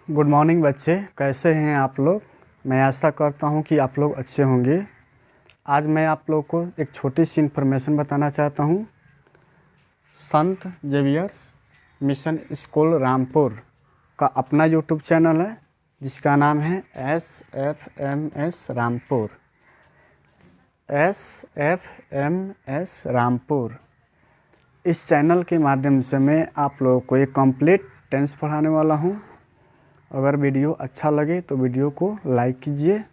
Good morning बच्चे, कैसे हैं आप लोग। मैं आशा करता हूं कि आप लोग अच्छे होंगे। आज मैं आप लोग को एक छोटी सी इन्फॉर्मेशन बताना चाहता हूं। संत जेवियर्स मिशन स्कूल रामपुर का अपना यूट्यूब चैनल है जिसका नाम है SFMS रामपुर। SFMS रामपुर। इस चैनल के माध्यम से मैं आप लोगों को एक कंप्लीट टेंस पढ़ाने वाला हूं। अगर वीडियो अच्छा लगे तो वीडियो को लाइक कीजिए।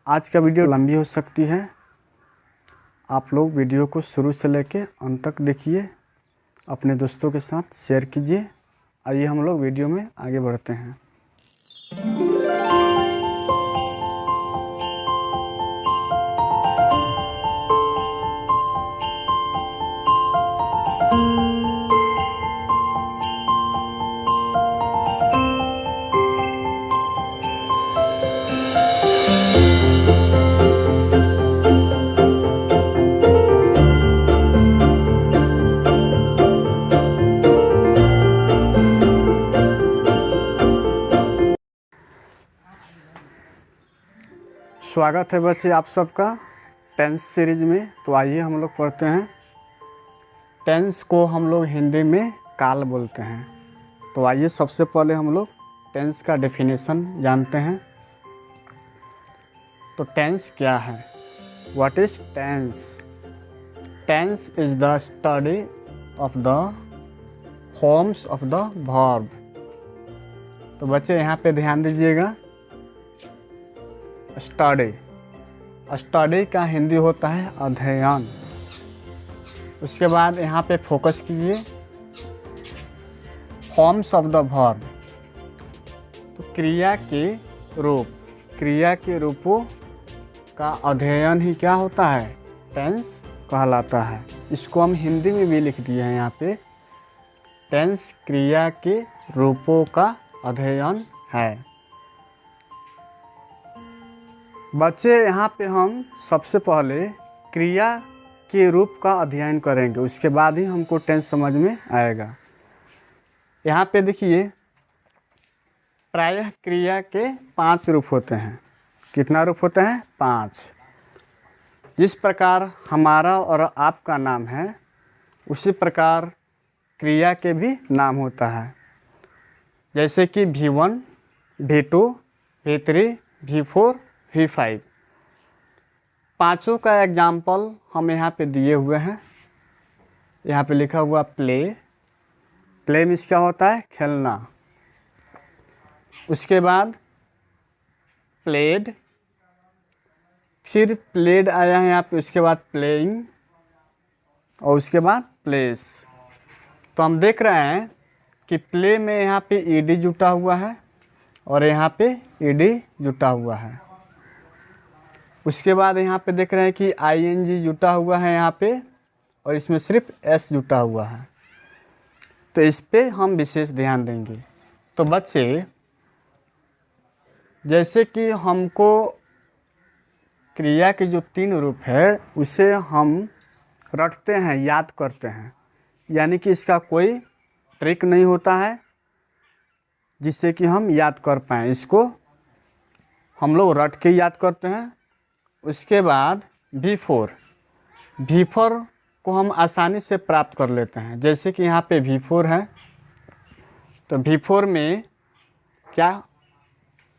आज का वीडियो लंबी हो सकती है, आप लोग वीडियो को शुरू से लेके अंत तक देखिए, अपने दोस्तों के साथ शेयर कीजिए। आइए हम लोग वीडियो में आगे बढ़ते हैं। स्वागत है बच्चे आप सबका टेंस सीरीज में। तो आइए हम लोग पढ़ते हैं। टेंस को हम लोग हिंदी में काल बोलते हैं। तो आइए सबसे पहले हम लोग टेंस का डेफिनेशन जानते हैं। तो टेंस क्या है? What is tense? Tense is the study of the forms of the verb. तो बच्चे यहाँ पे ध्यान दीजिएगा। स्टडी का हिंदी होता है अध्ययन। उसके बाद यहाँ पे फोकस कीजिए, फॉर्म्स ऑफ द वर्ब। तो क्रिया के रूपों का अध्ययन ही क्या होता है? टेंस कहलाता है। इसको हम हिंदी में भी लिख दिए हैं यहाँ पे। टेंस क्रिया के रूपों का अध्ययन है। बच्चे यहाँ पे हम सबसे पहले क्रिया के रूप का अध्ययन करेंगे, उसके बाद ही हमको टेंस समझ में आएगा। यहाँ पे देखिए, प्रायः क्रिया के 5 रूप होते हैं। कितना रूप होते हैं? 5। जिस प्रकार हमारा और आपका नाम है उसी प्रकार क्रिया के भी नाम होता है। जैसे कि V1, V2, V3, V4, V5। पाँचों का एग्जाम्पल हम यहाँ पे दिए हुए हैं। यहाँ पे लिखा हुआ प्ले। प्ले मीन्स क्या होता है? खेलना। उसके बाद प्लेड, फिर प्लेड आया है यहाँ पे, उसके बाद प्लेइंग और उसके बाद प्लेस। तो हम देख रहे हैं कि प्ले में यहाँ पे ईडी जुटा हुआ है और यहाँ पे ईडी जुटा हुआ है। उसके बाद यहाँ पे देख रहे हैं कि ING जुटा हुआ है यहाँ पे और इसमें सिर्फ S जुटा हुआ है। तो इस पे हम विशेष ध्यान देंगे। तो बच्चे, जैसे कि हमको क्रिया के जो 3 रूप है उसे हम रटते हैं, याद करते हैं। यानी कि इसका कोई ट्रिक नहीं होता है जिससे कि हम याद कर पाएँ। इसको हम लोग रट के याद करते हैं। उसके बाद V4 को हम आसानी से प्राप्त कर लेते हैं। जैसे कि यहाँ पे V4 है, तो V4 में क्या,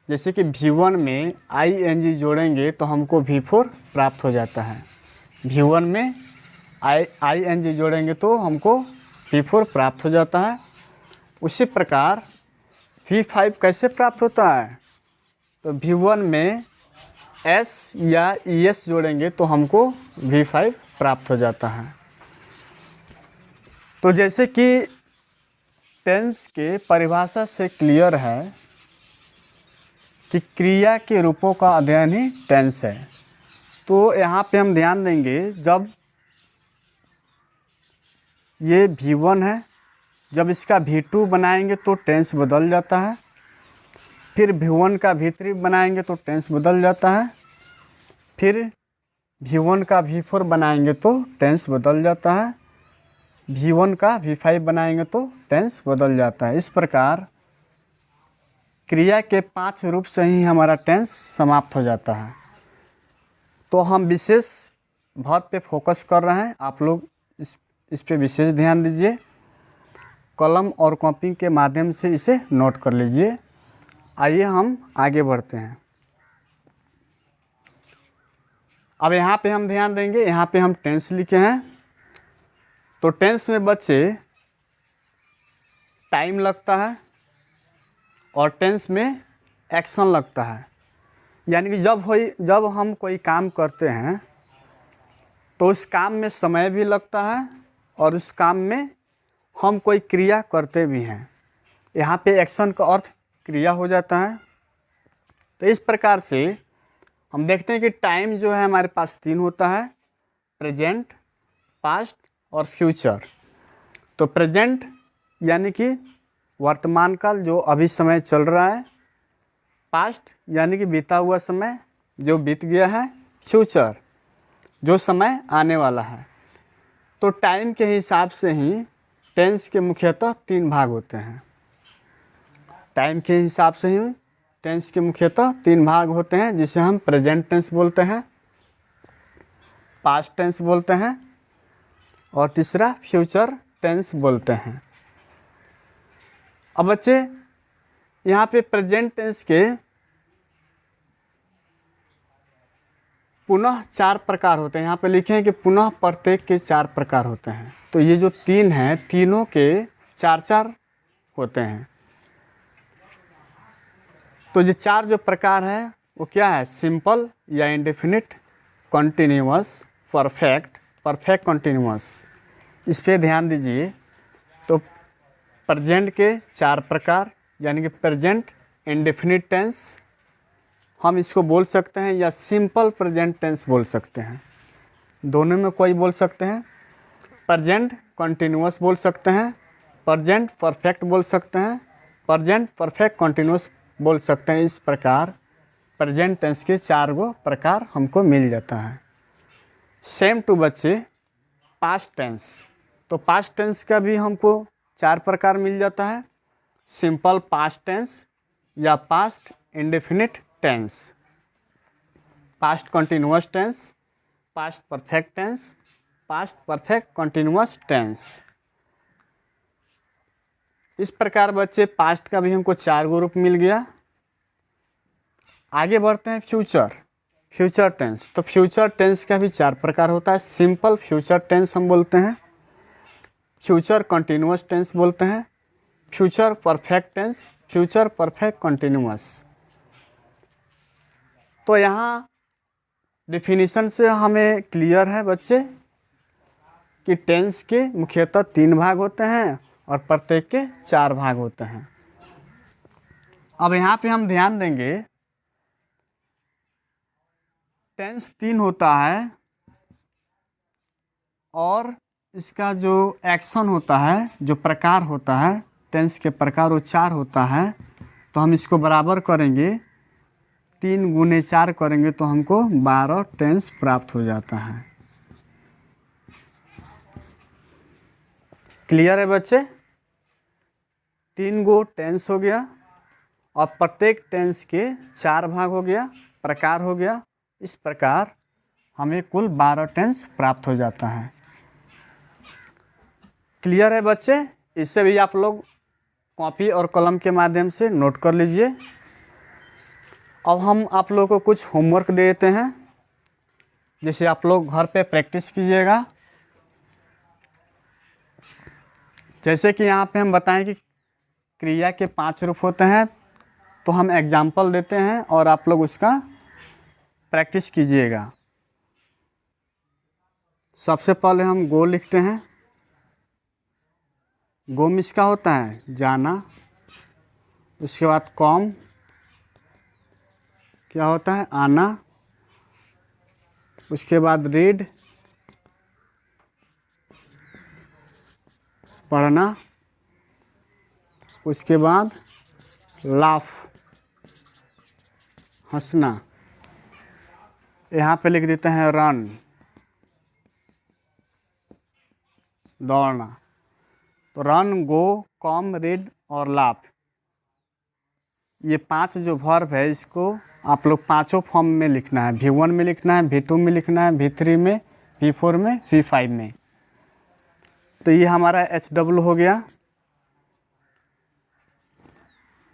जैसे कि V1 में ING जोड़ेंगे तो हमको V4 प्राप्त हो जाता है। V1 में ING जोड़ेंगे तो हमको V4 प्राप्त हो जाता है। उसी प्रकार V5 कैसे प्राप्त होता है? तो V1 में S या ES जोड़ेंगे तो हमको V5 प्राप्त हो जाता है। तो जैसे कि टेंस के परिभाषा से क्लियर है कि क्रिया के रूपों का अध्ययन ही टेंस है। तो यहाँ पे हम ध्यान देंगे, जब ये V1 है, जब इसका V2 बनाएंगे तो टेंस बदल जाता है। फिर V1 का V3 बनाएंगे तो टेंस बदल जाता है। फिर V1 का V4 बनाएंगे तो टेंस बदल जाता है। V1 का V5 बनाएंगे तो टेंस बदल जाता है। इस प्रकार क्रिया के 5 रूप से ही हमारा टेंस समाप्त हो जाता है। तो हम विशेष वर्ब पे फोकस कर रहे हैं, आप लोग इस पे विशेष ध्यान दीजिए। कलम और कॉपी के माध्यम से इसे नोट कर लीजिए। आइए हम आगे बढ़ते हैं। अब यहाँ पे हम ध्यान देंगे, यहाँ पे हम टेंस लिखे हैं। तो टेंस में बच्चे टाइम लगता है और टेंस में एक्शन लगता है। यानी कि जब हम कोई काम करते हैं तो उस काम में समय भी लगता है और उस काम में हम कोई क्रिया करते भी हैं। यहाँ पे एक्शन का अर्थ क्रिया हो जाता है। तो इस प्रकार से हम देखते हैं कि टाइम जो है हमारे पास 3 होता है, प्रेजेंट, पास्ट और फ्यूचर। तो प्रेजेंट यानी कि वर्तमान काल जो अभी समय चल रहा है, पास्ट यानी कि बीता हुआ समय जो बीत गया है, फ्यूचर जो समय आने वाला है। तो टाइम के हिसाब से ही टेंस के मुख्यतः 3 भाग होते हैं। टाइम के हिसाब से ही टेंस के मुख्यतः 3 भाग होते हैं, जिसे हम प्रेजेंट टेंस बोलते हैं, पास्ट टेंस बोलते हैं और तीसरा फ्यूचर टेंस बोलते हैं। अब बच्चे यहाँ पे प्रेजेंट टेंस के पुनः 4 प्रकार होते हैं। यहाँ पे लिखे हैं कि पुनः प्रत्येक के 4 प्रकार होते हैं। तो ये जो 3 हैं, तीनों के 4 होते हैं। तो ये 4 जो प्रकार है वो क्या है? सिंपल या indefinite, continuous, perfect, perfect continuous. इस पे ध्यान दीजिए। तो प्रेजेंट के 4 प्रकार यानी कि प्रेजेंट इंडेफिनिट टेंस हम इसको बोल सकते हैं या सिंपल प्रेजेंट टेंस बोल सकते हैं। दोनों में कोई बोल सकते हैं। प्रेजेंट कॉन्टिन्यूअस बोल सकते हैं, प्रेजेंट परफेक्ट बोल सकते हैं, प्रेजेंट परफेक्ट कॉन्टिन्यूअस बोल सकते हैं। इस प्रकार प्रेजेंट टेंस के 4 प्रकार हमको मिल जाता है। सेम टू बच्चे पास्ट टेंस। तो पास्ट टेंस का भी हमको 4 प्रकार मिल जाता है। सिंपल पास्ट टेंस या past indefinite tense, past continuous tense, past perfect tense, past perfect continuous tense. इस प्रकार बच्चे पास्ट का भी हमको 4 ग्रुप मिल गया। आगे बढ़ते हैं फ्यूचर, फ्यूचर टेंस। तो फ्यूचर टेंस का भी 4 प्रकार होता है। सिंपल फ्यूचर टेंस हम बोलते हैं, फ्यूचर कॉन्टिन्यूअस टेंस बोलते हैं, future perfect tense, future perfect continuous. तो यहाँ डिफिनीशन से हमें क्लियर है बच्चे कि टेंस के मुख्यतः 3 भाग होते हैं और प्रत्येक के 4 भाग होते हैं। अब यहाँ पे हम ध्यान देंगे, टेंस 3 होता है और इसका जो एक्शन होता है, जो प्रकार होता है टेंस के प्रकार, वो 4 होता है। तो हम इसको बराबर करेंगे, 3 गुने 4 करेंगे तो हमको 12 टेंस प्राप्त हो जाता है। क्लियर है बच्चे? 3 गो टेंस हो गया और प्रत्येक टेंस के 4 भाग हो गया, प्रकार हो गया। इस प्रकार हमें कुल 12 टेंस प्राप्त हो जाता है। क्लियर है बच्चे? इससे भी आप लोग कॉपी और कलम के माध्यम से नोट कर लीजिए। अब हम आप लोगों को कुछ होमवर्क दे देते हैं, जिसे आप लोग घर पे प्रैक्टिस कीजिएगा। जैसे कि यहाँ पे हम बताएं कि क्रिया के 5 रूप होते हैं, तो हम एग्जाम्पल देते हैं और आप लोग उसका प्रैक्टिस कीजिएगा। सबसे पहले हम गो लिखते हैं। गो मिस का होता है जाना। उसके बाद कॉम क्या होता है? आना। उसके बाद रीड पढ़ना। उसके बाद लाफ हंसना। यहाँ पे लिख देते हैं रन दौड़ना। तो रन, गो, कॉम, रीड और लाफ, ये 5 जो वर्ब है इसको आप लोग पांचों फॉर्म में लिखना है। V1 में लिखना है, V2 में लिखना है, V3 में, V4 में, V5 में। तो ये हमारा HW हो गया।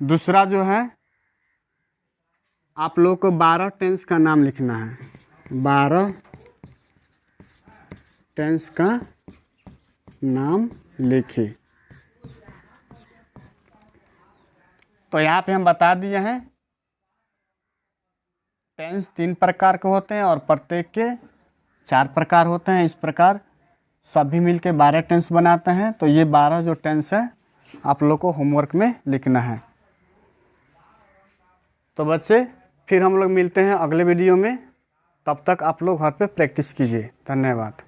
दूसरा जो है आप लोग को 12 टेंस का नाम लिखना है। 12 टेंस का नाम लिखिए। तो यहाँ पे हम बता दिए हैं टेंस 3 प्रकार के होते हैं और प्रत्येक के 4 प्रकार होते हैं। इस प्रकार सभी मिलके 12 टेंस बनाते हैं। तो ये 12 जो टेंस है आप लोग को होमवर्क में लिखना है। तो बच्चे फिर हम लोग मिलते हैं अगले वीडियो में। तब तक आप लोग घर पे प्रैक्टिस कीजिए। धन्यवाद।